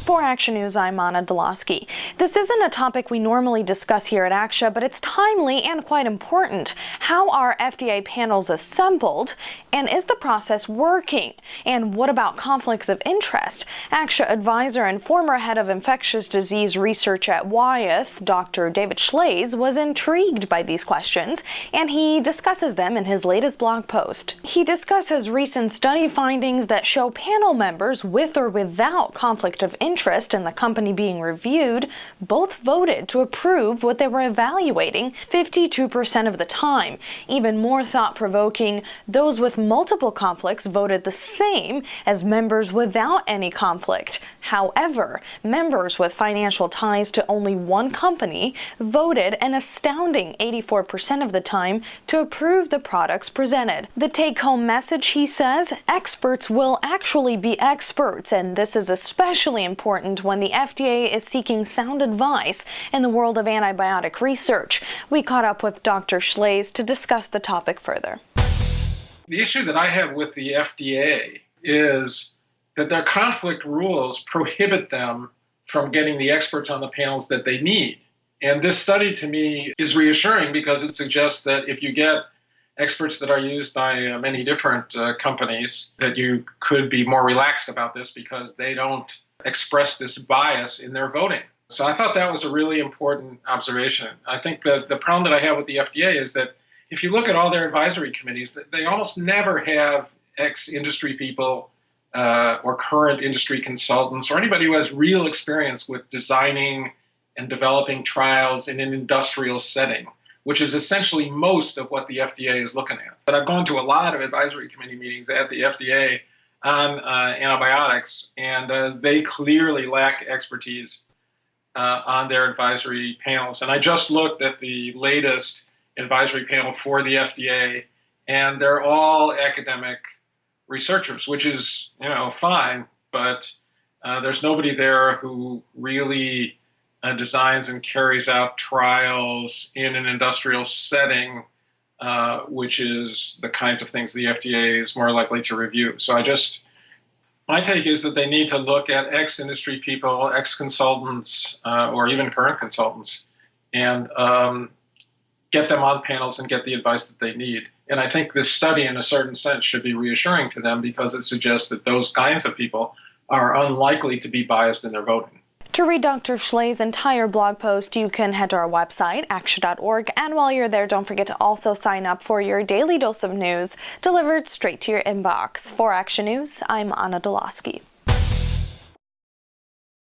For Action News, I'm Anna Dulosky. This isn't a topic we normally discuss here at ACTIA, but it's timely and quite important. How are FDA panels assembled, and is the process working? And what about conflicts of interest? ACTIA advisor and former head of infectious disease research at Wyeth, Dr. David Schlaze, was intrigued by these questions, and he discusses them in his latest blog post. He discusses recent study findings that show panel members with or without conflict of interest in the company being reviewed both voted to approve what they were evaluating 52% of the time. Even more thought-provoking, those with multiple conflicts voted the same as members without any conflict. However, members with financial ties to only one company voted an astounding 84% of the time to approve the products presented. The take-home message, he says, experts will actually be experts, and this is especially important when the FDA is seeking sound advice in the world of antibiotic research. We caught up with Dr. Schlaze to discuss the topic further. The issue that I have with the FDA is that their conflict rules prohibit them from getting the experts on the panels that they need. And this study to me is reassuring because it suggests that if you get experts that are used by many different companies, that you could be more relaxed about this because they don't express this bias in their voting. So I thought that was a really important observation. I think that the problem that I have with the FDA is that if you look at all their advisory committees, they almost never have ex-industry people or current industry consultants or anybody who has real experience with designing and developing trials in an industrial setting, which is essentially most of what the FDA is looking at. But I've gone to a lot of advisory committee meetings at the FDA on antibiotics, and they clearly lack expertise on their advisory panels. And I just looked at the latest advisory panel for the FDA, and they're all academic researchers, which is, fine, but there's nobody there who really designs and carries out trials in an industrial setting, which is the kinds of things the FDA is more likely to review. So my take is that they need to look at ex-industry people, ex-consultants, or even current consultants, and get them on panels and get the advice that they need. And I think this study, in a certain sense, should be reassuring to them because it suggests that those kinds of people are unlikely to be biased in their voting. To read Dr. Schlaze's entire blog post, you can head to our website, actia.org, and while you're there, don't forget to also sign up for your daily dose of news delivered straight to your inbox. For Action News, I'm Anna Dulosky.